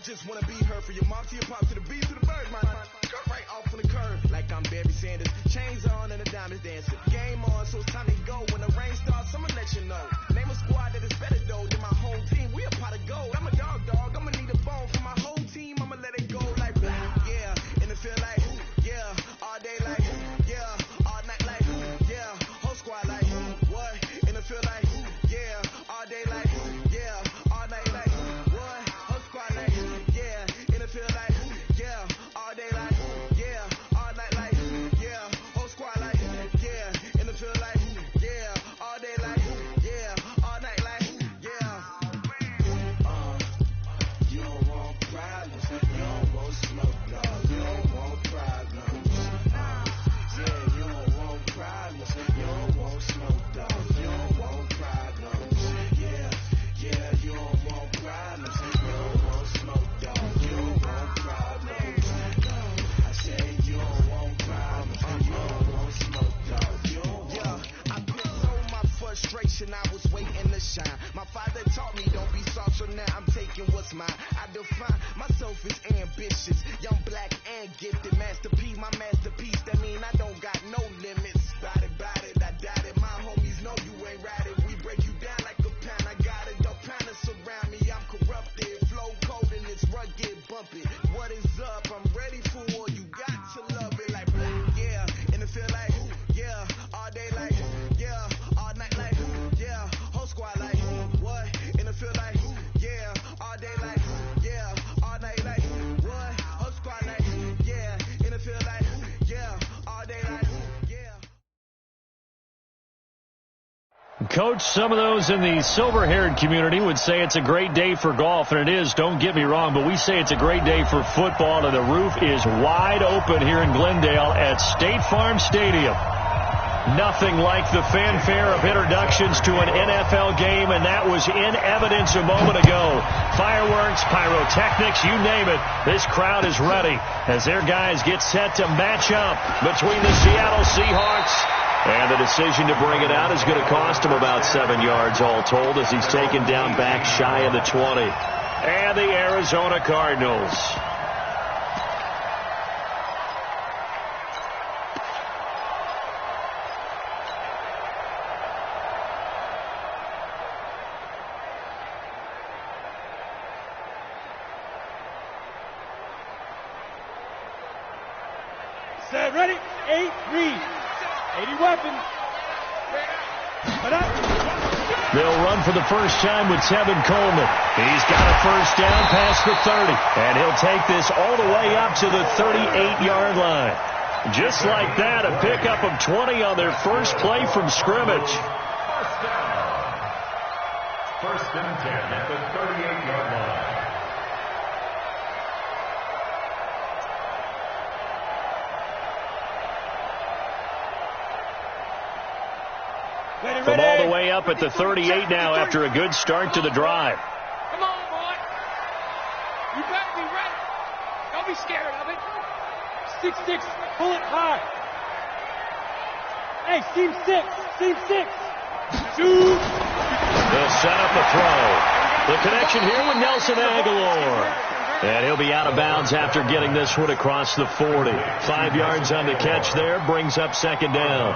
just wanna be heard from your mom to your pop to the beat to the bird, man. Cut right off on the curb like I'm Barry Sanders. Chains on and the diamonds dancing. Game on, so it's time to go. When the rain starts, I'ma let you know. Name a squad that is better though than my home team. We a pot of gold. I'm a dog. I'ma need a bone for my whole team. I'ma let it go like yeah. And it feel like yeah. All day like yeah. All night like yeah. Whole squad like what? And it feel like yeah. All day like yeah. All night like what? Whole squad like yeah. And it feel like yeah. All day like yeah. All night like yeah. Whole squad like yeah. And it feel like yeah. All day like yeah. All night like yeah. You don't want problems. You don't want smoke, no. You don't want problems. Yeah, you don't want problems. You don't want smoke, dog. You don't want problems. Yeah, you don't want problems. You don't want smoke, dog. You don't want problems. I said you don't want problems. You don't want smoke, dog. You don't want. I put so my frustration, I was waiting to shine. My father taught me don't be soft, so now I'm taking what's mine. I define myself as ambitious, young, black, and gifted. Master P, my masterpiece. That mean I don't got no limits. Bout it, I doubt it. My homies know you ain't ratted. We break you down like a pound. I got it, don't panic surround me. I'm corrupted, flow cold and it's rugged, bumpy. What is up? I'm ready for war. You got to love it like black, yeah. And it feel like yeah. All day like yeah. All night like yeah. Whole squad like what? And it feel like yeah. All day like yeah. All night like what? Whole squad like yeah. And it feel like yeah. All day like yeah. Coach, some of those in the silver-haired community would say it's a great day for golf, and it is, don't get me wrong, but we say it's a great day for football, and the roof is wide open here in Glendale at State Farm Stadium. Nothing like the fanfare of introductions to an NFL game, and that was in evidence a moment ago. Fireworks, pyrotechnics, you name it. This crowd is ready as their guys get set to match up between the Seattle Seahawks. And the decision to bring it out is going to cost him about 7 yards all told as he's taken down back shy of the 20. And the Arizona Cardinals. Set, ready, 8-3. 80 weapons. They'll run for the first time with Tevin Coleman. He's got a first down past the 30. And he'll take this all the way up to the 38-yard line. Just like that, a pickup of 20 on their first play from scrimmage. First and 10 at the 38-yard line. From all the way up at the 38 now after a good start to the drive. Come on, boy. You better be ready. Don't be scared of it. 6-6. Pull it high. Hey, seam 6. Seam 6. Shoot. They'll set up a throw. The connection here with Nelson Aguilar. And he'll be out of bounds after getting this one across the 40. 5 yards on the catch there, brings up second down.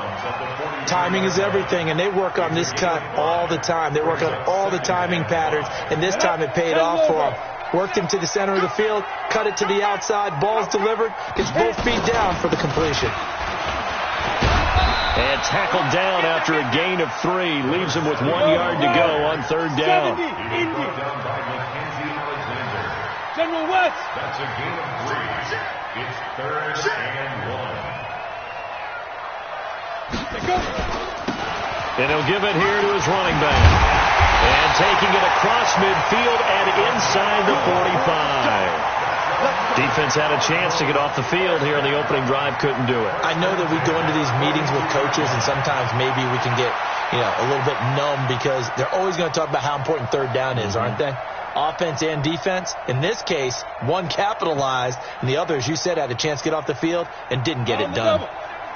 Timing is everything, and they work on this cut all the time. They work on all the timing patterns, and this time it paid off for them. Worked him to the center of the field, cut it to the outside, ball's delivered, gets both feet down for the completion. And tackled down after a gain of 3, leaves him with 1 yard to go on third down. General West. That's a gain of 3. It's 3rd and 1. And he'll give it here to his running back. And taking it across midfield and inside the 45. Defense had a chance to get off the field here in the opening drive, couldn't do it. I know that we go into these meetings with coaches, and sometimes maybe we can get, a little bit numb because they're always going to talk about how important third down is, aren't they? Offense and defense. In this case, one capitalized, and the other, as you said, had a chance to get off the field and didn't get it done.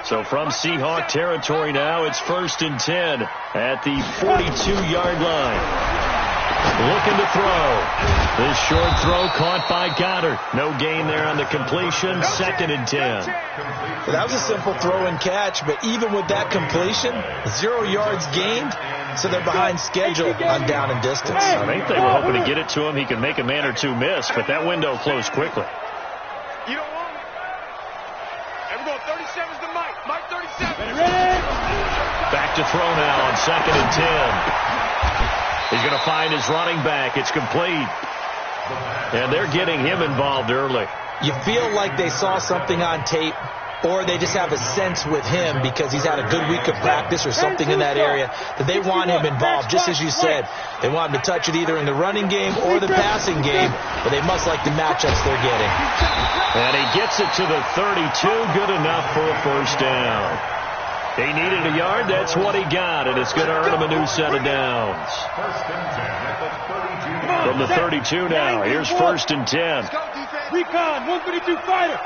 So from Seahawk territory now, it's 1st and 10 at the 42-yard line. looking to throw. This short throw caught by Goddard. No gain there on the completion. 2nd and 10. Well, that was a simple throw and catch, but even with that completion, 0 yards gained, so they're behind schedule on down and distance. I think they were hoping to get it to him. He can make a man or two miss, but that window closed quickly. You don't want it. Everyone, 37's the Mike. Mike 37. Back to throw now on 2nd and 10. He's going to find his running back. It's complete. And they're getting him involved early. You feel like they saw something on tape, or they just have a sense with him because he's had a good week of practice or something in that area that they want him involved, just as you said. They want him to touch it either in the running game or the passing game, but they must like the matchups they're getting. And he gets it to the 32. Good enough for a first down. He needed a yard. That's what he got, and it's going to earn him a new set of downs. From the 32 now, here's 1st and 10. Recon, 132 fighter.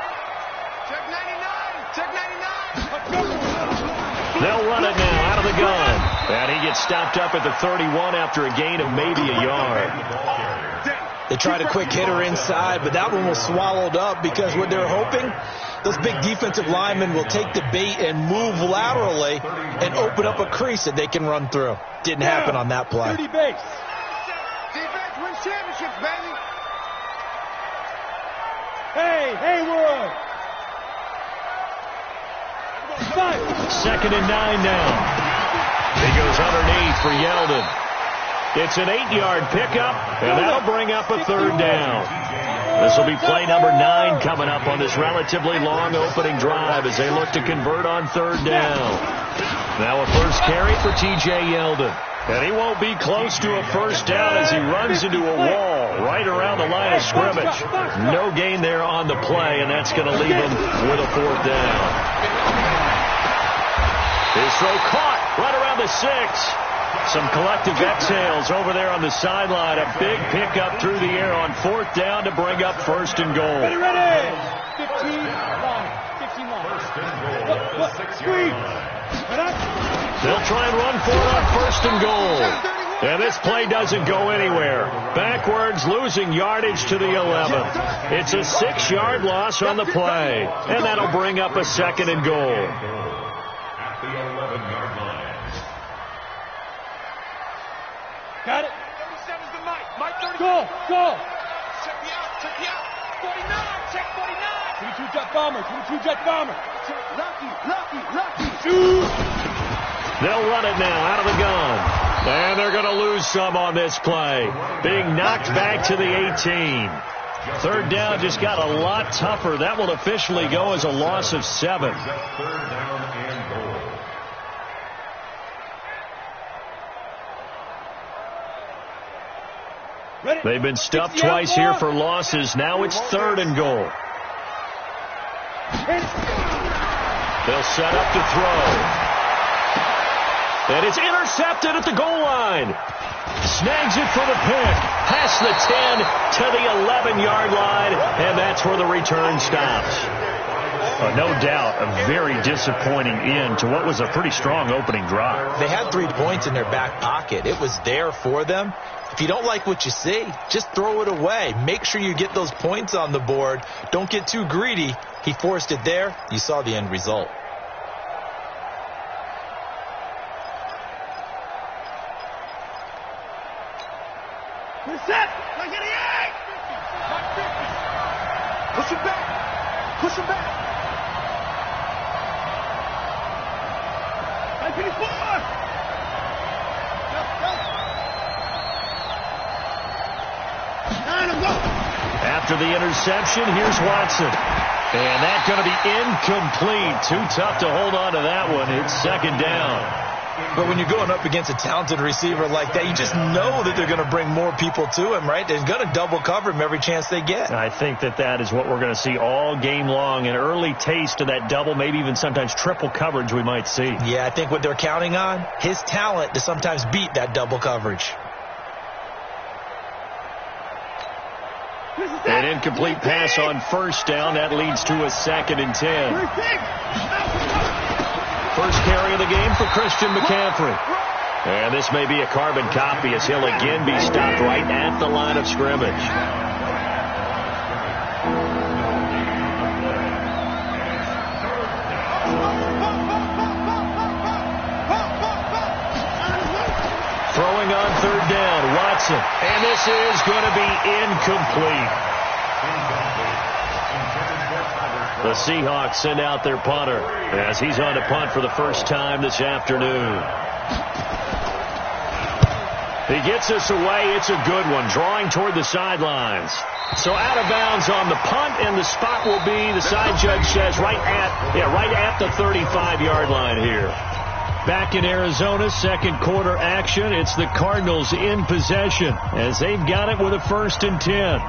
Check 99. Check 99. They'll run it now out of the gun. And he gets stopped up at the 31 after a gain of maybe a yard. They tried a quick hitter inside, but that one was swallowed up because what they're hoping, those big defensive linemen will take the bait and move laterally and open up a crease that they can run through. Didn't happen on that play. 30 base. Defense wins championships, baby. Hey, Haywood. 2nd and 9 now. He goes underneath for Yeldon. It's an 8-yard pickup, and that'll bring up a 3rd down. This will be play number 9 coming up on this relatively long opening drive as they look to convert on 3rd down. Now a first carry for T.J. Yeldon. And he won't be close to a first down as he runs into a wall right around the line of scrimmage. No gain there on the play, and that's going to leave him with a 4th down. His throw caught right around the 6. Some collective exhales over there on the sideline. A big pickup through the air on 4th down to bring up 1st and goal. Ready. 15 line. 15 line. Screen. They'll try and run for it on 1st and goal. And this play doesn't go anywhere. Backwards, losing yardage to the 11. It's a 6-yard loss on the play. And that'll bring up a 2nd and goal. At the 11-yard line. Got it. 37's the Mike. Mike 30. Go. Check me out. 49. Check 49. 22 jet bomber. Lucky. Shoot. They'll run it now out of the gun. And they're going to lose some on this play. Being knocked back to the 18. 3rd down just got a lot tougher. That will officially go as a loss of 7. 3rd down and goal. They've been stuffed twice here for losses. Now it's 3rd and goal. They'll set up to throw. And it's intercepted at the goal line. Snags it for the pick. Past the 10 to the 11-yard line. And that's where the return stops. No doubt a very disappointing end to what was a pretty strong opening drive. They had 3 points in their back pocket. It was there for them. If you don't like what you see, just throw it away. Make sure you get those points on the board. Don't get too greedy. He forced it there. You saw the end result. Set. Push him back. 954. After the interception, here's Watson. And that's going to be incomplete. Too tough to hold on to that one. It's 2nd down. But when you're going up against a talented receiver like that, you just know that they're going to bring more people to him, right? They're going to double cover him every chance they get. I think that is what we're going to see all game long. An early taste of that double, maybe even sometimes triple coverage we might see. Yeah, I think what they're counting on, his talent to sometimes beat that double coverage. An incomplete pass on 1st down. That leads to a 2nd and 10. First carry of the game for Christian McCaffrey. And this may be a carbon copy as he'll again be stopped right at the line of scrimmage. Throwing on third down, Watson. And this is going to be incomplete. The Seahawks send out their punter as he's on to punt for the first time this afternoon. He gets this away. It's a good one, drawing toward the sidelines. So out of bounds on the punt, and the spot will be, the side judge says, right at the 35-yard line here. Back in Arizona, second quarter action. It's the Cardinals in possession as they've got it with a 1st and 10.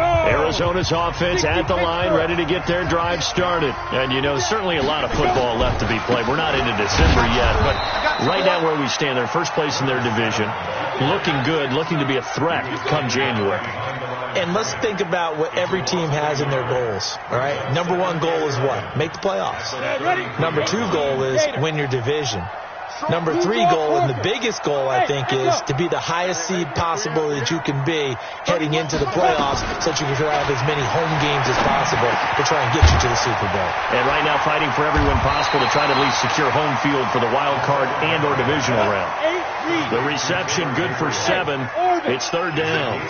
Arizona's offense at the line, ready to get their drive started. And, you know, certainly a lot of football left to be played. We're not into December yet, but right now where we stand, they're first place in their division. Looking good, looking to be a threat come January. And let's think about what every team has in their goals, all right? Number 1 goal is what? Make the playoffs. Number 2 goal is win your division. Number 3 goal, and the biggest goal, I think, is to be the highest seed possible that you can be heading into the playoffs so that you can have as many home games as possible to try and get you to the Super Bowl. And right now fighting for everyone possible to try to at least secure home field for the wild card and or divisional round. The reception good for 7. It's third down.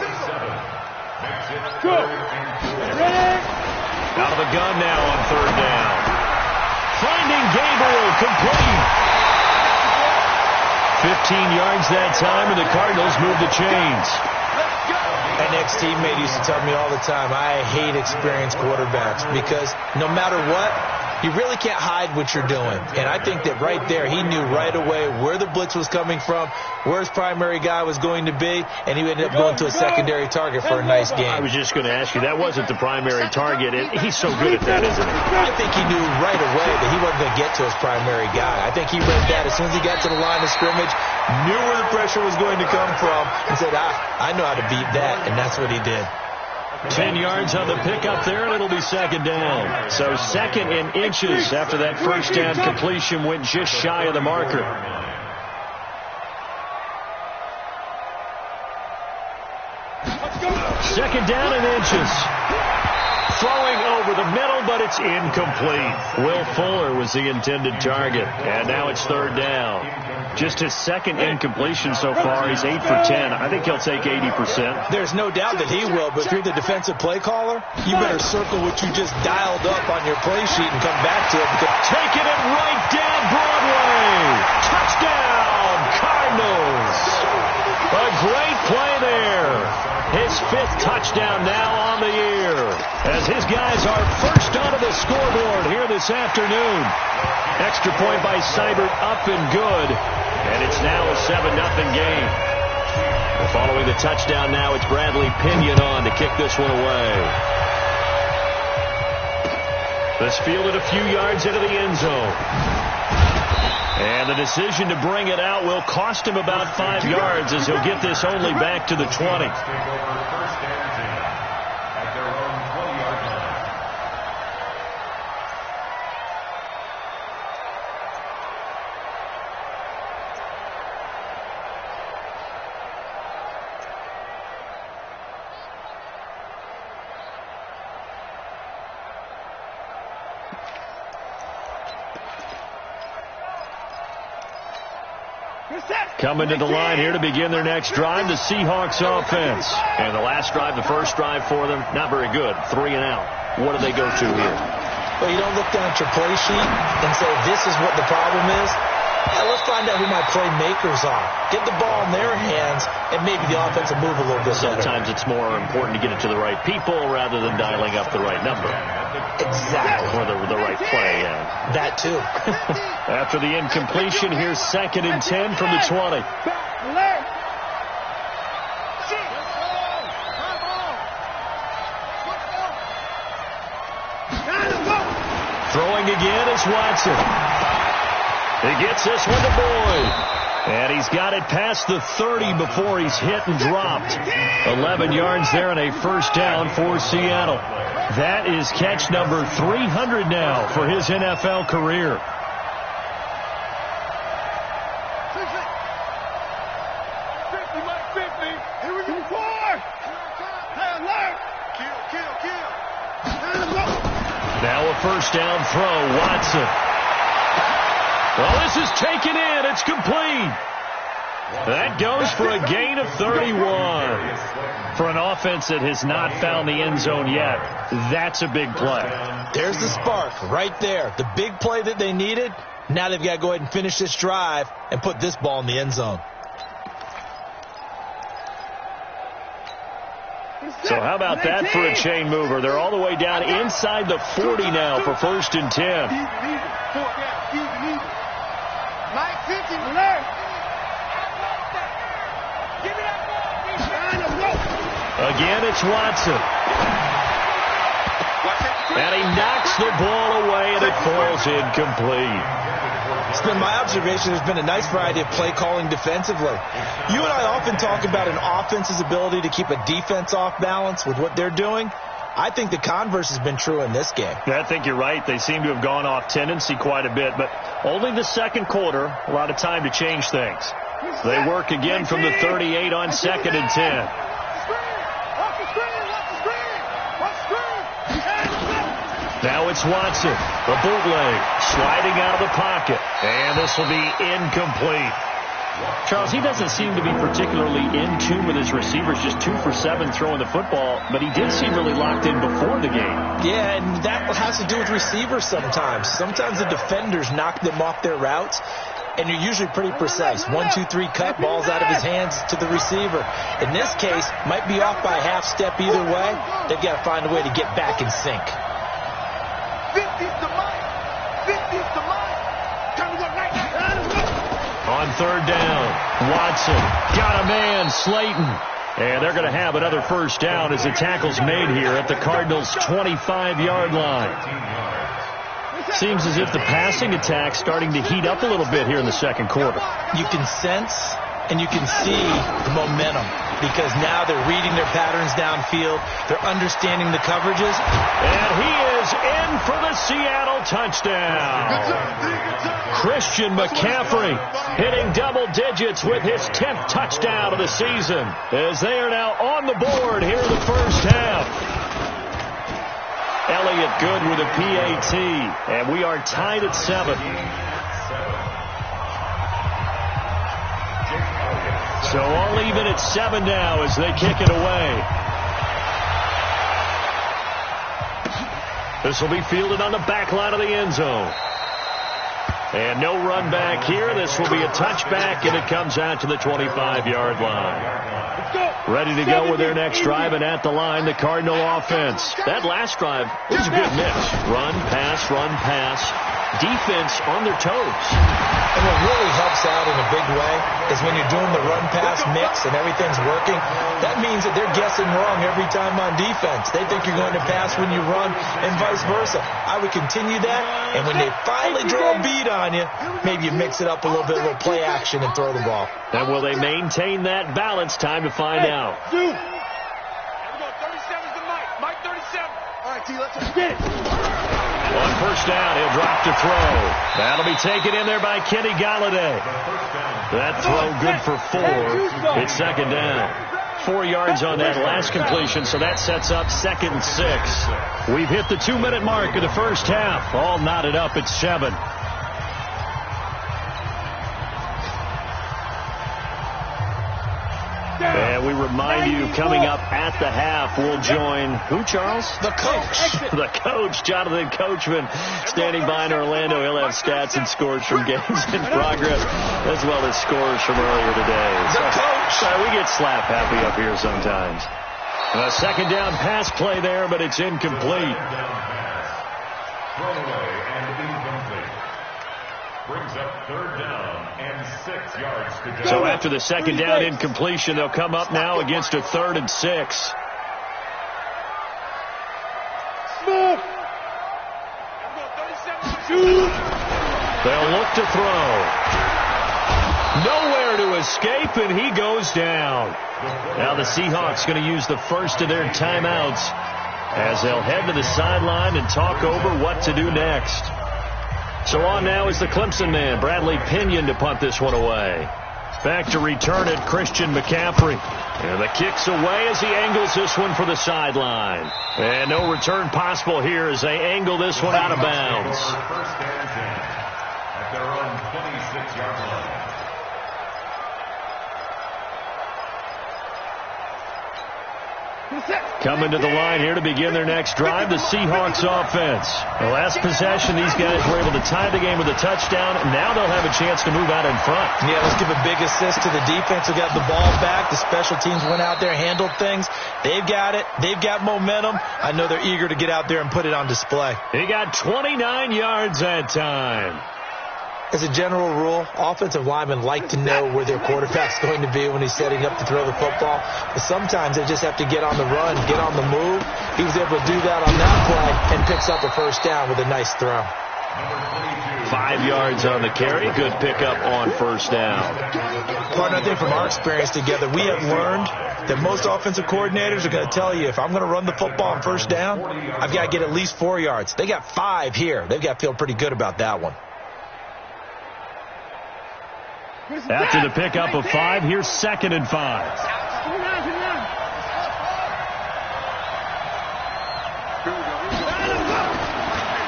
Out of the gun now on third down. Finding Gabriel, complete. 15 yards that time, and the Cardinals move the chains. An ex-teammate used to tell me all the time, I hate experienced quarterbacks because no matter what, you really can't hide what you're doing. And I think that right there, he knew right away where the blitz was coming from, where his primary guy was going to be, and he ended up going to a secondary target for a nice game. I was just going to ask you, that wasn't the primary target, and he's so good at that, isn't he? I think he knew right away that he wasn't going to get to his primary guy. I think he read that as soon as he got to the line of scrimmage, knew where the pressure was going to come from, and said, I know how to beat that, and that's what he did. 10 yards on the pickup there, and it'll be second down. So second in inches after that first down completion went just shy of the marker. Second down in inches. Throwing over the middle, but it's incomplete. Will Fuller was the intended target, and now it's third down. Just his second incompletion so far. He's 8 for 10. I think he'll take 80%. There's no doubt that he will, but if you're the defensive play caller, you better circle what you just dialed up on your play sheet and come back to it. Taking it right down Broadway. Touchdown, Cardinals. A great play there. His 5th touchdown now on the year, as his guys are first onto the scoreboard here this afternoon. Extra point by Seibert, up and good, and it's now a 7-0 game. Following the touchdown now, it's Bradley Pinion on to kick this one away. This fielded a few yards into the end zone. And the decision to bring it out will cost him about 5 yards, as he'll get this only back to the 20. Coming to the line here to begin their next drive, the Seahawks offense. And the last drive, the first drive for them, not very good. 3 and out. What do they go to here? Well, you don't look down at your play sheet and say, this is what the problem is. Yeah, let's find out who my playmakers are. Get the ball in their hands, and maybe the offense will move a little bit better. Sometimes it's more important to get it to the right people rather than dialing up the right number. Exactly. Or the right play, yeah. That, too. After the incompletion, here's 2nd and 10 from the 20. Throwing again is Watson. He gets this one to Boyd. And he's got it past the 30 before he's hit and dropped. 11 yards there and a first down for Seattle. That is catch number 300 now for his NFL career. Now a first down throw, Watson. Well, this is taken in. It's complete. That goes for a gain of 31. For an offense that has not found the end zone yet, that's a big play. There's the spark right there. The big play that they needed. Now they've got to go ahead and finish this drive and put this ball in the end zone. So how about that for a chain mover? They're all the way down inside the 40 now for 1st and 10. Again, it's Watson. And he knocks the ball away, and it falls incomplete. It's been my observation there's been a nice variety of play calling defensively. You and I often talk about an offense's ability to keep a defense off balance with what they're doing. I think the converse has been true in this game. I think you're right. They seem to have gone off tendency quite a bit, but only the second quarter, a lot of time to change things. They work again from the 38 on 2nd and 10. Now it's Watson, the bootleg, sliding out of the pocket, and this will be incomplete. Charles, he doesn't seem to be particularly in tune with his receivers, just 2 for 7 throwing the football, but he did seem really locked in before the game. Yeah, and that has to do with receivers sometimes. Sometimes the defenders knock them off their routes, and you're usually pretty precise. 1, 2, 3 cut, balls out of his hands to the receiver. In this case, might be off by a half step either way. They've got to find a way to get back in sync. 50's the mic. 50's the mic. Time to go right now. On 3rd down, Watson got a man, Slayton. And they're going to have another first down as the tackle's made here at the Cardinals' 25-yard line. Seems as if the passing attack's starting to heat up a little bit here in the second quarter. You can sense and you can see the momentum because now they're reading their patterns downfield. They're understanding the coverages. And he is in for the Seattle touchdown. Christian McCaffrey hitting double digits with his 10th touchdown of the season as they are now on the board here in the first half. Elliott good with a PAT, and we are tied at 7. So all even at 7 now as they kick it away. This will be fielded on the back line of the end zone. And no run back here. This will be a touchback, and it comes out to the 25-yard line. Ready to go with their next drive, and at the line, the Cardinal offense. That last drive was a good mix. Run, pass, defense on their toes. And what really helps out in a big way is when you're doing the run-pass mix and everything's working, that means that they're guessing wrong every time on defense. They think you're going to pass when you run and vice versa. I would continue that, and when they finally draw a beat on you, maybe you mix it up a little bit, a little play action, and throw the ball. And will they maintain that balance? Time to find out. Here we go. 37's the mic. Mic 37. All right, T, let's get it. On first down, he'll drop to throw. That'll be taken in there by Kenny Galladay. That throw good for 4. It's 2nd down. 4 yards on that last completion, so that sets up 2nd and 6. We've hit the 2-minute mark of the first half. All knotted up at 7. And we remind you, coming up at the half, we'll join who, Charles? The coach. The coach, Jonathan Coachman, standing by in Orlando. He'll have stats and scores from games in progress, as well as scores from earlier today. The coach. We get slap happy up here sometimes. A 2nd down pass play there, but it's incomplete. Throwaway and incomplete. Brings up 3rd down and 6 yards to go. So after the 2nd down incompletion, they'll come up now against a 3rd and 6. They'll look to throw. Nowhere to escape, and he goes down. Now the Seahawks going to use the first of their timeouts as they'll head to the sideline and talk over what to do next. So on now is the Clemson man, Bradley Pinion, to punt this one away. Back to return it, Christian McCaffrey. And the kick's away as he angles this one for the sideline. And no return possible here as they angle this one out of bounds. First and 10 at their own 26-yard line. Coming to the line here to begin their next drive, the Seahawks offense. The last possession, these guys were able to tie the game with a touchdown. Now they'll have a chance to move out in front. Yeah, let's give a big assist to the defense who got the ball back. The special teams went out there, handled things. They've got it. They've got momentum. I know they're eager to get out there and put it on display. He got 29 yards that time. As a general rule, offensive linemen like to know where their quarterback's going to be when he's setting up to throw the football. But sometimes they just have to get on the run, get on the move. He was able to do that on that play and picks up a first down with a nice throw. 5 yards on the carry. Good pickup on first down. Partner, I think from our experience together, we have learned that most offensive coordinators are going to tell you, if I'm going to run the football on first down, I've got to get at least 4 yards. They got 5 here. They've got to feel pretty good about that one. After the pickup of 5, here's 2nd and 5.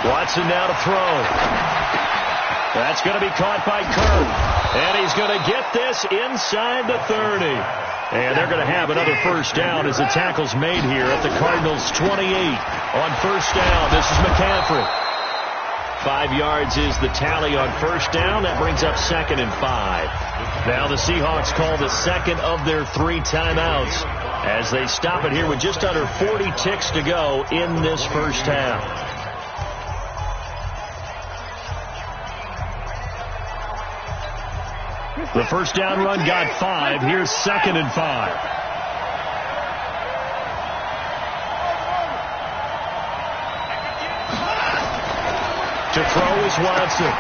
Watson now to throw. That's going to be caught by Kirk. And he's going to get this inside the 30. And they're going to have another first down as the tackle's made here at the Cardinals' 28. On first down, this is McCaffrey. 5 yards is the tally on first down. That brings up 2nd and 5. Now the Seahawks call the second of their 3 timeouts as they stop it here with just under 40 ticks to go in this first half. The first down run got 5. Here's 2nd and 5. To throw is Watson.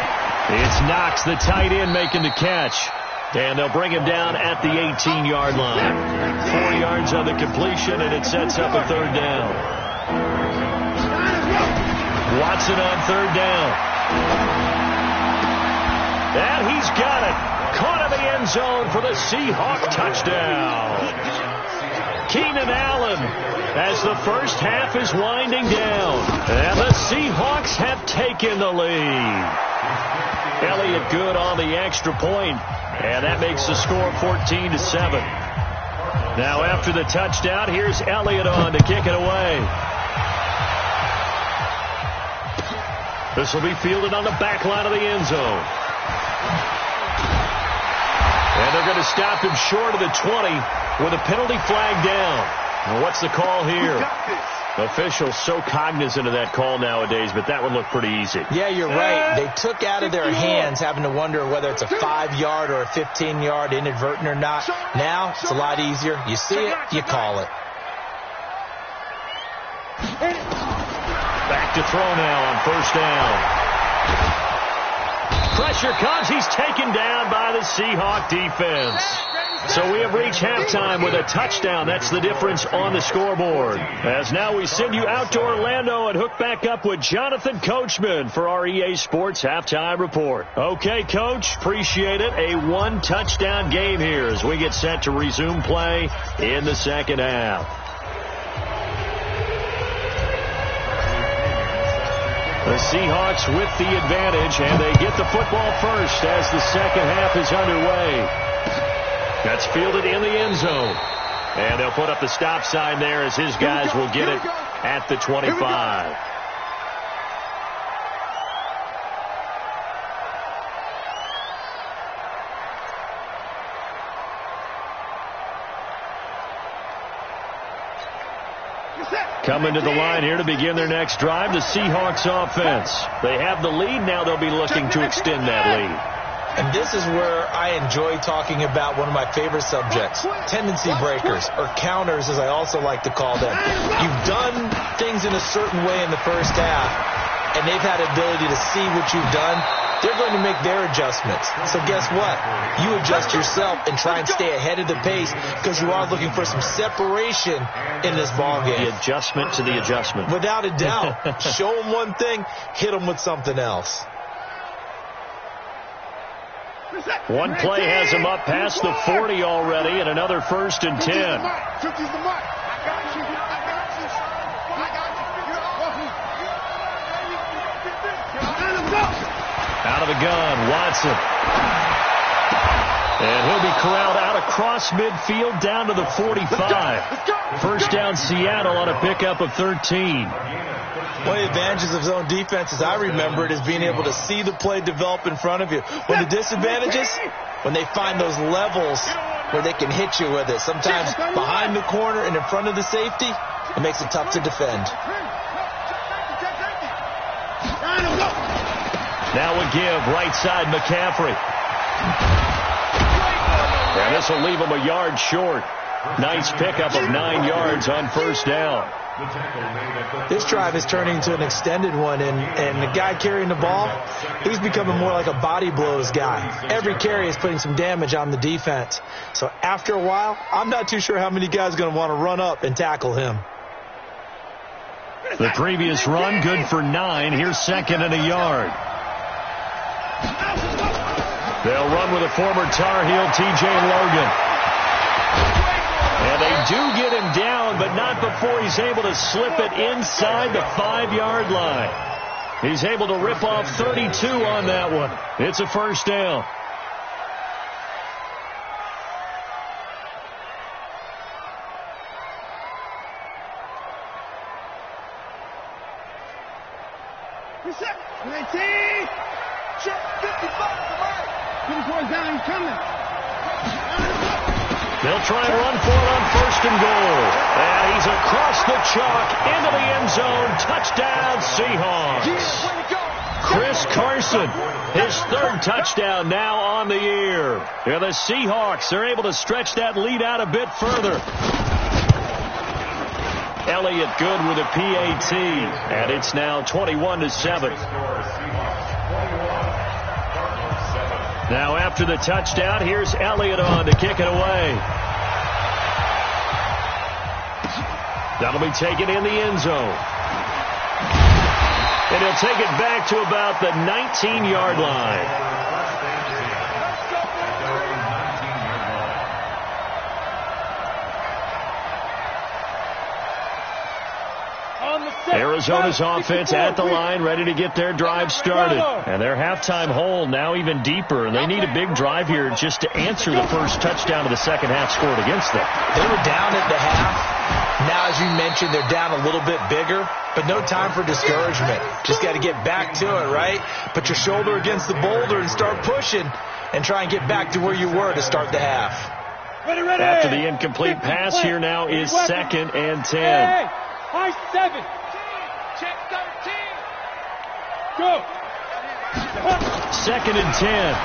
It's Knox, the tight end, making the catch. And they'll bring him down at the 18-yard line. 4 yards on the completion, and it sets up a third down. Watson on third down. And he's got it. Caught in the end zone for the Seahawk touchdown. Keenan Allen as the first half is winding down. And the Seahawks have taken the lead. Elliott good on the extra point, and that makes the score 14-7. Now after the touchdown, here's Elliott on to kick it away. This will be fielded on the back line of the end zone. And they're going to stop him short of the 20 with a penalty flag down. Well, what's the call here? Officials so cognizant of that call nowadays, but that one looked pretty easy. Yeah, you're right. They took out of their hands having to wonder whether it's a 5-yard or a 15-yard inadvertent or not. Now, it's a lot easier. You see it, you call it. Back to throw now on first down. Pressure comes. He's taken down by the Seahawk defense. So we have reached halftime with a touchdown. That's the difference on the scoreboard. As now we send you out to Orlando and hook back up with Jonathan Coachman for our EA Sports Halftime Report. Okay, Coach, appreciate it. A 1-touchdown game here as we get set to resume play in the second half. The Seahawks with the advantage, and they get the football first as the second half is underway. That's fielded in the end zone. And they'll put up the stop sign there as his guys will get it at the 25. Coming to the line here to begin their next drive, the Seahawks offense. They have the lead. Now they'll be looking to extend that lead. And this is where I enjoy talking about one of my favorite subjects, tendency breakers, or counters as I also like to call them. You've done things in a certain way in the first half, and they've had the ability to see what you've done. They're going to make their adjustments. So guess what? You adjust yourself and try and stay ahead of the pace because you are looking for some separation in this ballgame. The adjustment to the adjustment. Without a doubt. Show them one thing, hit them with something else. One play has him up past the 40 already, and another 1st and 10. Out of the gun, Watson. And he'll be corralled out across midfield down to the 45. First down Seattle on a pickup of 13. One of the advantages of zone defense, as I remember it, is being able to see the play develop in front of you. When the disadvantages, when they find those levels where they can hit you with it, sometimes behind the corner and in front of the safety, it makes it tough to defend. Now a give, right side McCaffrey. And this will leave him a yard short. Nice pickup of 9 yards on first down. This drive is turning into an extended one, and the guy carrying the ball, he's becoming more like a body blows guy. Every carry is putting some damage on the defense. So after a while, I'm not too sure how many guys are going to want to run up and tackle him. The previous run, good for 9. Here's 2nd and a yard. They'll run with a former Tar Heel, T.J. Logan. And they do get him down, but not before he's able to slip it inside the 5-yard line. He's able to rip off 32 on that one. It's a first down. Reset. 19. Check 55 to the right. Pin down, he's coming. They'll try and run for it on 1st and goal. And he's across the chalk into the end zone. Touchdown, Seahawks. Chris Carson, his 3rd touchdown now on the year. Yeah, the Seahawks are able to stretch that lead out a bit further. Elliott good with a PAT, and it's now 21-7. Now after the touchdown, here's Elliott on to kick it away. That'll be taken in the end zone. And he'll take it back to about the 19-yard line. Arizona's offense at the line, ready to get their drive started. And their halftime hole now even deeper. And they need a big drive here just to answer the first touchdown of the second half scored against them. They were down at the half. Now, as you mentioned, they're down a little bit bigger, but no time for discouragement. Just got to get back to it, right? Put your shoulder against the boulder and start pushing and try and get back to where you were to start the half. After the incomplete pass, here now is 2nd and 10. Hey, high 7. Check 13. Go. 2nd and 10.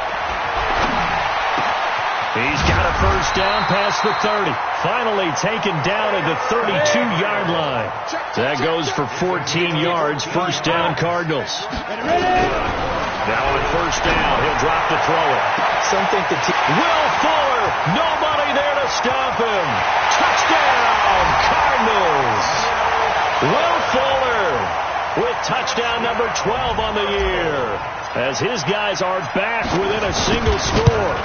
He's got a first down past the 30. Finally taken down at the 32-yard line. That goes for 14 yards. First down, Cardinals. Now on first down, he'll drop to throw it. Some think the Will Fuller, nobody there to stop him. Touchdown, Cardinals. Will Fuller with touchdown number 12 on the year, as his guys are back within a single score.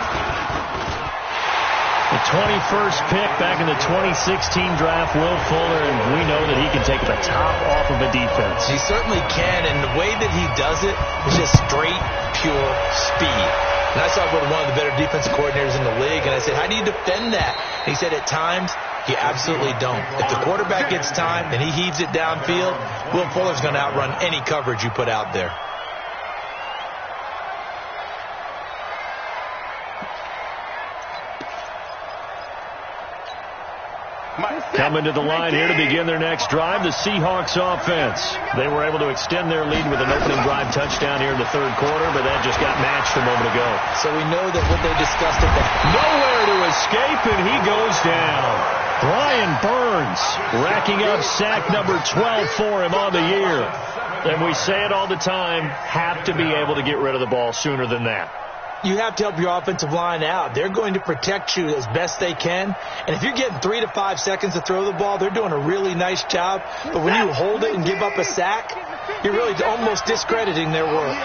The 21st pick back in the 2016 draft, Will Fuller, and we know that he can take the top off of a defense. He certainly can, and the way that he does it is just straight, pure speed. And I saw him with one of the better defensive coordinators in the league, and I said, how do you defend that? And he said, at times, you absolutely don't. If the quarterback gets time and he heaves it downfield, Will Fuller's going to outrun any coverage you put out there. Coming to the line here to begin their next drive, the Seahawks offense. They were able to extend their lead with an opening drive touchdown here in the third quarter, but that just got matched a moment ago. So we know that what they discussed at the... Nowhere to escape, and he goes down. Brian Burns racking up sack number 12 for him on the year. And we say it all the time, have to be able to get rid of the ball sooner than that. You have to help your offensive line out. They're going to protect you as best they can. And if you're getting 3 to 5 seconds to throw the ball, they're doing a really nice job. But when you hold it and give up a sack, you're really almost discrediting their work.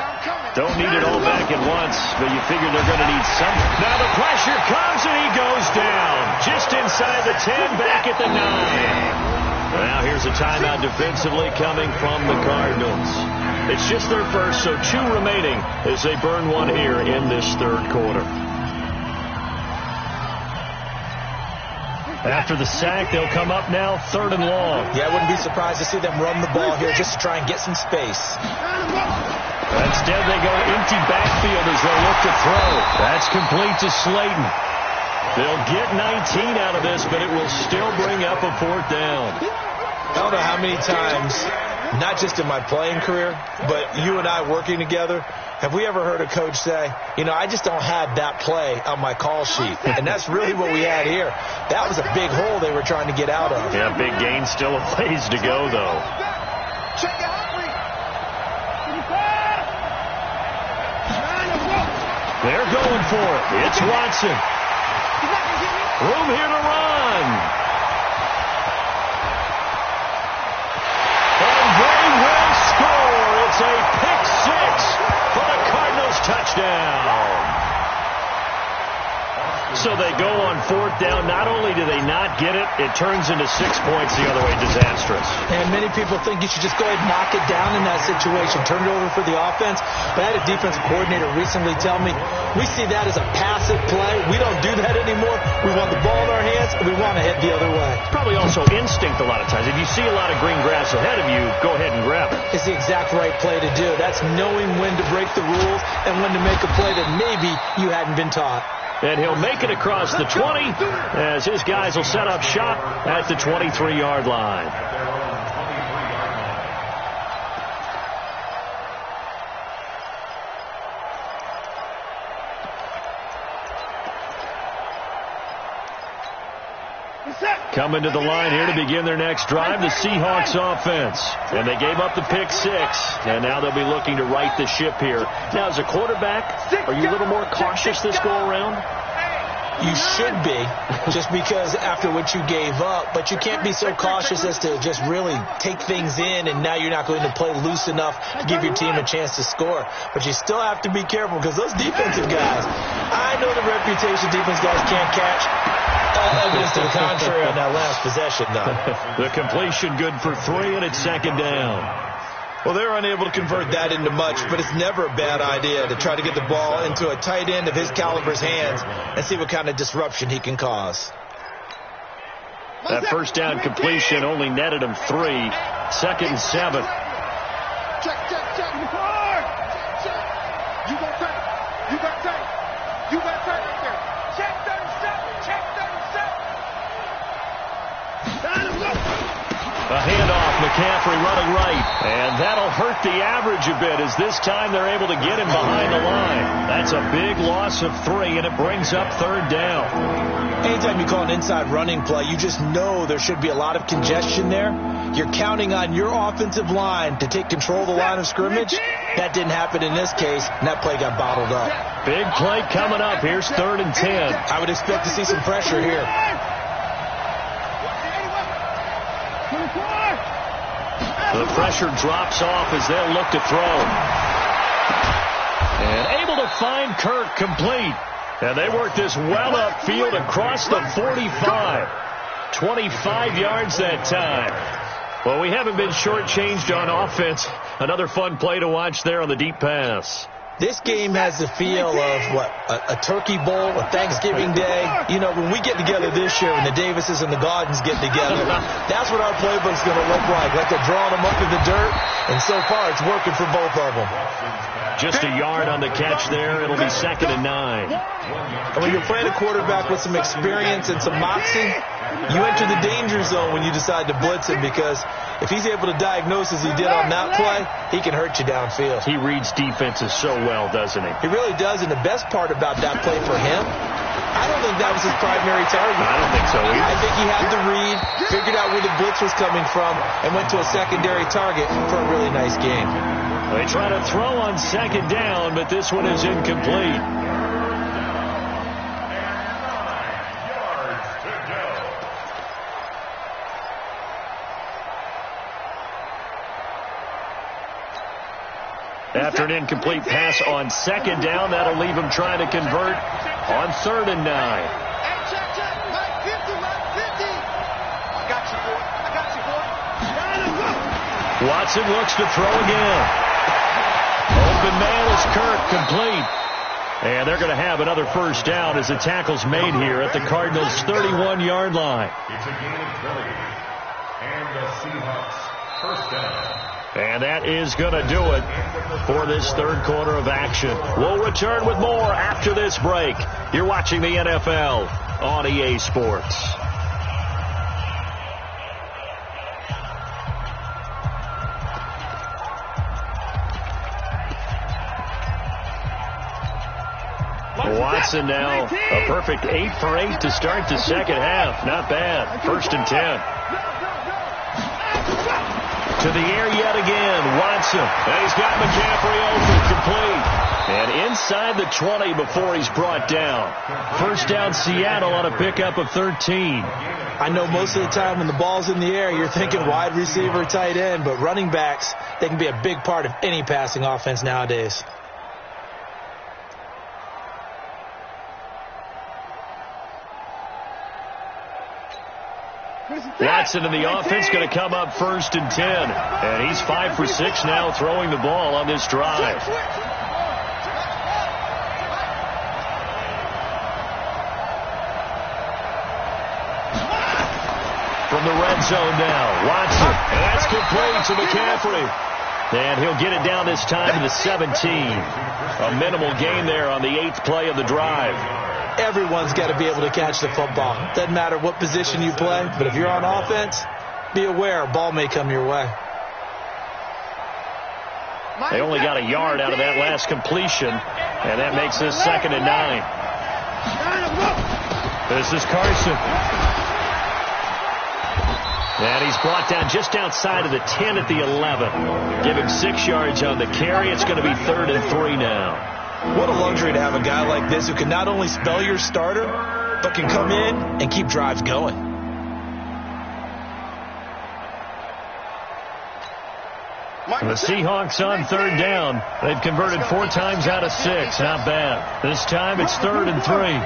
Don't need it all back at once, but you figure they're going to need something. Now the pressure comes, and he goes down. Just inside the 10, back at the 9. Now here's a timeout defensively coming from the Cardinals. It's just their first, so 2 remaining as they burn one here in this third quarter. After the sack, they'll come up now 3rd and long. Yeah, I wouldn't be surprised to see them run the ball here just to try and get some space. Instead, they go empty backfield as they look to throw. That's complete to Slayton. They'll get 19 out of this, but it will still bring up a 4th down. I don't know how many times, not just in my playing career, but you and I working together, have we ever heard a coach say, you know, I just don't have that play on my call sheet. And that's really what we had here. That was a big hole they were trying to get out of. Yeah, big gain, still a ways to go, though. They're going for it. It's Watson. Room here to run. And they will score. It's a pick 6 for the Cardinals touchdown. So they go on 4th down. Not only do they not get it, it turns into 6 points the other way. Disastrous. And many people think you should just go ahead and knock it down in that situation. Turn it over for the offense. But I had a defensive coordinator recently tell me, we see that as a passive play. We don't do that anymore. We want the ball in our hands, and we want to head the other way. It's probably also instinct a lot of times. If you see a lot of green grass ahead of you, go ahead and grab it. It's the exact right play to do. That's knowing when to break the rules and when to make a play that maybe you hadn't been taught. And he'll make it across the 20 as his guys will set up shop at the 23-yard line. Coming to the line here to begin their next drive, the Seahawks offense. And they gave up the pick 6, and now they'll be looking to right the ship here. Now, as a quarterback, are you a little more cautious this go-around? You should be, just because after what you gave up, but you can't be so cautious as to just really take things in, and now you're not going to play loose enough to give your team a chance to score. But you still have to be careful because those defensive guys, I know the reputation defense guys can't catch. Evidence to the contrary on that last possession, though. The completion good for 3, and it's 2nd down. Well, they're unable to convert that into much, but it's never a bad idea to try to get the ball into a tight end of his caliber's hands and see what kind of disruption he can cause. That first down completion only netted him 3. 2nd and 7. Check. You got tight. You got tight right there. Check 37. A handoff, McCaffrey running right, and that'll hurt the average a bit as this time they're able to get him behind the line. That's a big loss of 3, and it brings up 3rd down. Anytime you call an inside running play, you just know there should be a lot of congestion there. You're counting on your offensive line to take control of the line of scrimmage. That didn't happen in this case, and that play got bottled up. Big play coming up. Here's 3rd and 10. I would expect to see some pressure here. The pressure drops off as they'll look to throw. And able to find Kirk complete. And they work this well upfield across the 45. 25 yards that time. Well, we haven't been shortchanged on offense. Another fun play to watch there on the deep pass. This game has the feel of, a turkey bowl, a Thanksgiving Day. You know, when we get together this year, when the Davises and the Gaudens get together, that's what our playbook's going to look like they're drawing them up in the dirt, and so far it's working for both of them. Just a yard on the catch there. It'll be 2nd and 9. And when you're playing a quarterback with some experience and some moxie, you enter the danger zone when you decide to blitz him, because if he's able to diagnose as he did on that play, he can hurt you downfield. He reads defenses so well, doesn't he? He really does, and the best part about that play for him, I don't think that was his primary target. I don't think so either. I think he had the read, figured out where the blitz was coming from, and went to a secondary target for a really nice game. They try to throw on 2nd down, but this one is incomplete. After an incomplete pass on second down, that'll leave him trying to convert on 3rd and 9. Watson looks to throw again. Open man is Kirk, complete. And they're going to have another first down as the tackle's made here at the Cardinals' 31-yard line. It's a gain of 30. And the Seahawks first down. And that is going to do it for this third quarter of action. We'll return with more after this break. You're watching the NFL on EA Sports. Watson now a perfect 8 for 8 to start the second half. Not bad. 1st and 10. To the air yet again. Watson. And he's got McCaffrey open. Complete. And inside the 20 before he's brought down. First down Seattle on a pickup of 13. I know most of the time when the ball's in the air, you're thinking wide receiver, tight end, but running backs, they can be a big part of any passing offense nowadays. Watson in the offense going to come up 1st and 10. And he's 5 for 6 now throwing the ball on this drive. From the red zone now, Watson. And that's complete to McCaffrey. And he'll get it down this time to the 17. A minimal gain there on the 8th play of the drive. Everyone's got to be able to catch the football. Doesn't matter what position you play, but if you're on offense, be aware a ball may come your way. They only got a yard out of that last completion, and that makes this 2nd and 9. This is Carson. And he's brought down just outside of the 10 at the 11. Give him 6 yards on the carry. It's going to be 3rd and 3 now. What a luxury to have a guy like this who can not only spell your starter, but can come in and keep drives going. The Seahawks on 3rd down. They've converted 4 times out of 6. Not bad. This time it's 3rd and 3.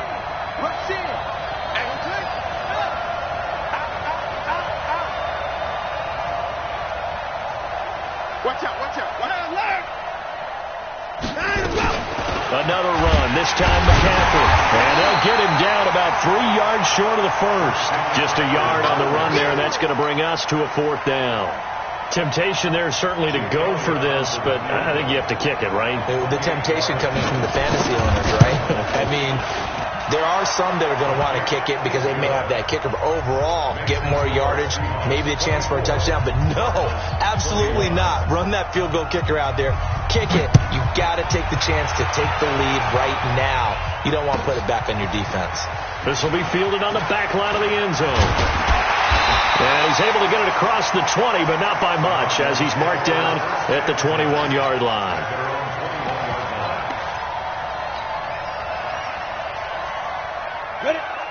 Another run, this time McCaffrey. And they'll get him down about 3 yards short of the first. Just a yard on the run there, and that's going to bring us to a 4th down. Temptation there certainly to go for this, but I think you have to kick it, right? The temptation coming from the fantasy owners, right? I mean, there are some that are going to want to kick it because they may have that kicker, but overall, get more yardage, maybe a chance for a touchdown. But no, absolutely not. Run that field goal kicker out there. Kick it. You got to take the chance to take the lead right now. You don't want to put it back on your defense. This will be fielded on the back line of the end zone. And he's able to get it across the 20, but not by much, as he's marked down at the 21-yard line.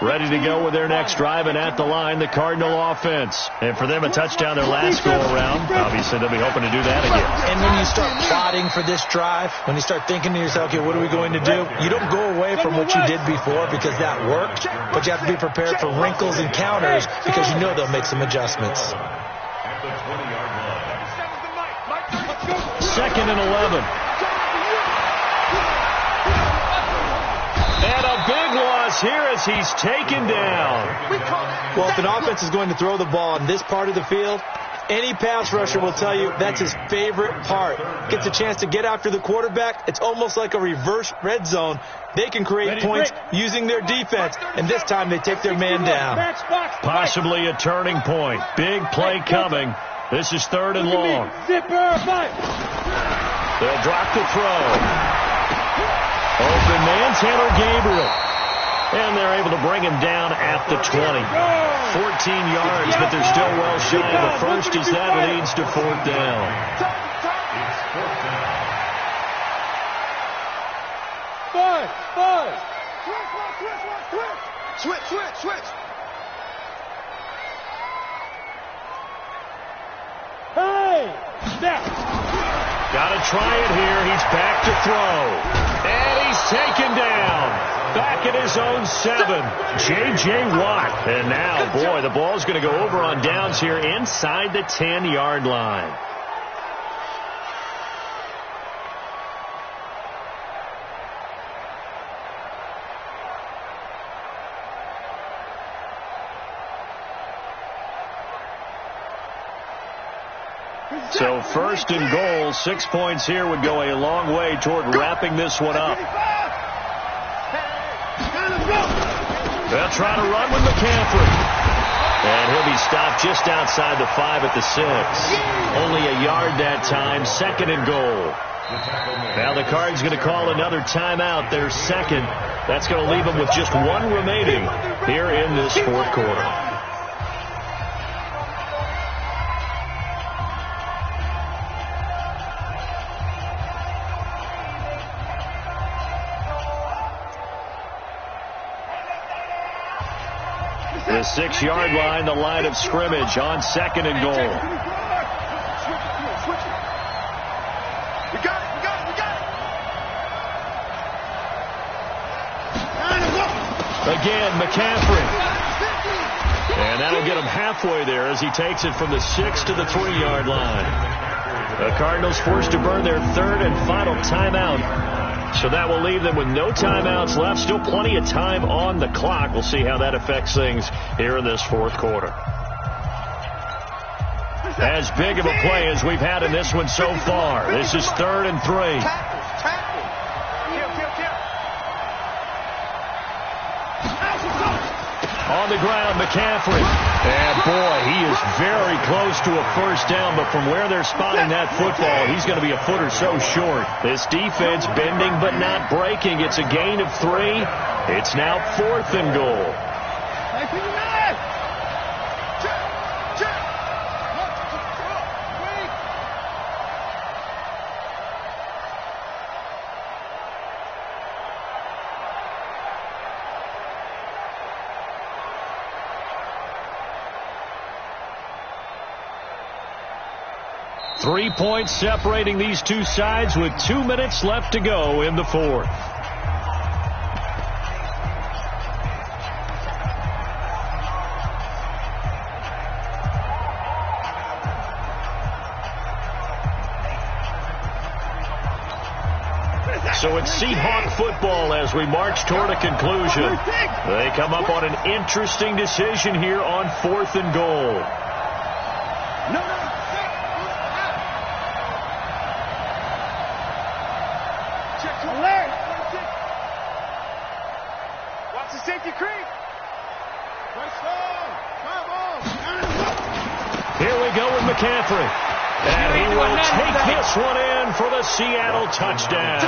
Ready to go with their next drive, and at the line, the Cardinal offense. And for them, a touchdown their last go-around. Obviously, they'll be hoping to do that again. And when you start plotting for this drive, when you start thinking to yourself, okay, what are we going to do? You don't go away from what you did before because that worked, but you have to be prepared for wrinkles and counters because you know they'll make some adjustments. At the 20-yard line. 2nd and 11. And a big loss here as he's taken down. Well, if an offense is going to throw the ball in this part of the field, any pass rusher will tell you that's his favorite part. Gets a chance to get after the quarterback. It's almost like a reverse red zone. They can create points using their defense, and this time they take their man down. Possibly a turning point. Big play coming. This is 3rd and long. They'll drop the throw. Open man, Taylor Gabriel. And they're able to bring him down at the 20. 14 yards, but they're still well shy of the first as that leads to 4th down. Switch. Hey! Snap! Got to try it here. He's back to throw. And he's taken down. Back at his own 7. J.J. Watt. And now, boy, the ball's going to go over on downs here inside the 10-yard line. So first and goal, 6 points here would go a long way toward wrapping this one up. They'll try to run with McCaffrey. And he'll be stopped just outside the 5 at the 6. Only a yard that time, 2nd and goal. Now the Cards going to call another timeout, their 2nd. That's going to leave them with just 1 remaining here in this 4th quarter. The 6-yard line, the line of scrimmage on 2nd and goal. We got it. Again, McCaffrey. And that'll get him halfway there as he takes it from the 6 to the 3-yard line. The Cardinals forced to burn their 3rd and final timeout. So that will leave them with no timeouts left. Still plenty of time on the clock. We'll see how that affects things here in this 4th quarter. As big of a play as we've had in this one so far. This is 3rd and 3. On the ground, McCaffrey. And boy, he is very close to a first down, but from where they're spotting that football, he's going to be a foot or so short. This defense bending but not breaking. It's a gain of 3. It's now 4th and goal. 3 points separating these two sides with 2 minutes left to go in the 4th. So it's Seahawk football as we march toward a conclusion. They come up on an interesting decision here on 4th and goal. Here we go with McCaffrey. And he will take this one in for the Seattle touchdown.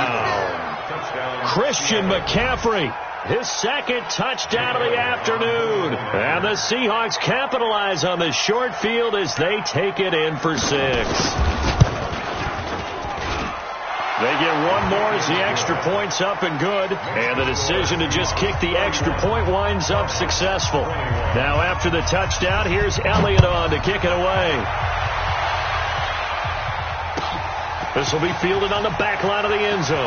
Christian McCaffrey, his 2nd touchdown of the afternoon. And the Seahawks capitalize on the short field as they take it in for 6. They get one more as the extra point's up and good. And the decision to just kick the extra point winds up successful. Now after the touchdown, here's Elliott on to kick it away. This will be fielded on the back line of the end zone.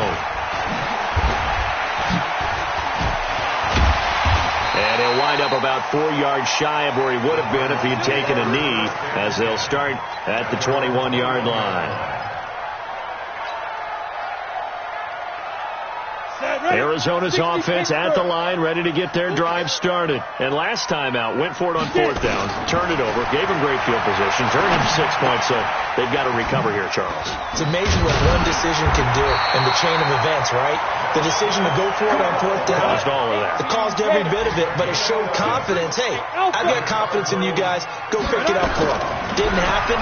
And he'll wind up about 4 yards shy of where he would have been if he had taken a knee, as they'll start at the 21-yard line. Arizona's offense at the line, ready to get their drive started. And last time out, went for it on 4th down, turned it over, gave them great field position, turned into 6 points, so they've got to recover here, Charles. It's amazing what one decision can do in the chain of events, right? The decision to go for it on 4th down. Caused all of that. It caused every bit of it, but it showed confidence. Hey, I've got confidence in you guys. Go pick it up for them. Didn't happen.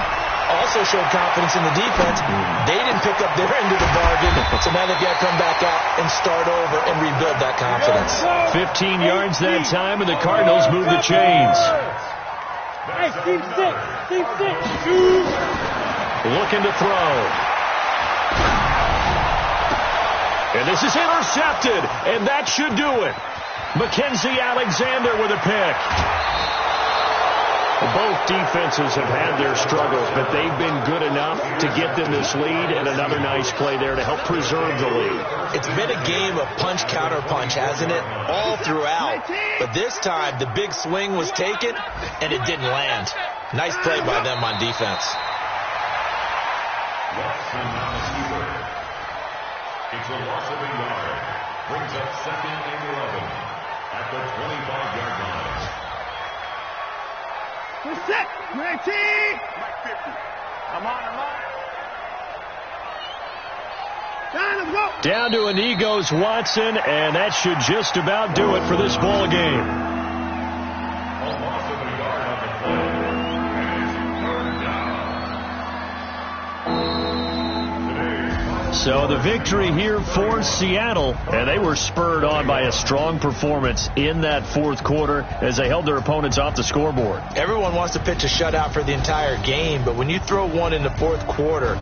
Also showed confidence in the defense. They didn't pick up their end of the bargain, so now they've got to come back out and start over and rebuild that confidence. 15 yards that time, and the Cardinals move the chains. Hey, Steve 6. Looking to throw. And this is intercepted, and that should do it. Mackenzie Alexander with a pick. Both defenses have had their struggles, but they've been good enough to get them this lead, and another nice play there to help preserve the lead. It's been a game of punch-counter-punch, hasn't it? All throughout. But this time, the big swing was taken, and it didn't land. Nice play by them on defense. Watson on the sweeper. It's a loss of a yard. Brings up 2nd and 11 at the 25-yard line. We're set. We're team. I'm on. Down, go. Down to a knee goes Watson, and that should just about do it for this ball game. A loss of a yard on the play. And it's third down. So the victory here for Seattle, and they were spurred on by a strong performance in that fourth quarter as they held their opponents off the scoreboard. Everyone wants to pitch a shutout for the entire game, but when you throw one in the fourth quarter,